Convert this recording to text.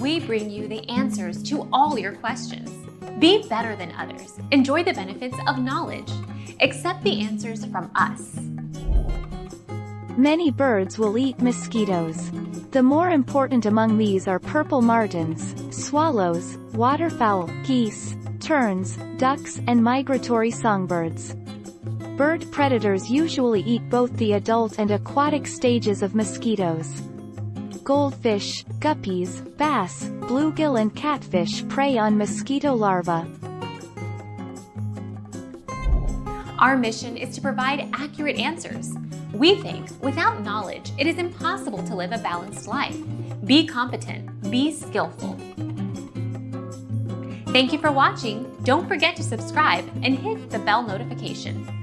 we bring you the answers to all your questions. Be better than others. Enjoy the benefits of knowledge. Accept the answers from us. Many birds will eat mosquitoes. The more important among these are purple martins, swallows, waterfowl, geese, terns, ducks, and migratory songbirds. Bird predators usually eat both the adult and aquatic stages of mosquitoes. Goldfish, guppies, bass, bluegill and catfish prey on mosquito larvae. Our mission is to provide accurate answers. We think without knowledge, it is impossible to live a balanced life. Be competent, be skillful. Thank you for watching. Don't forget to subscribe and hit the bell notification.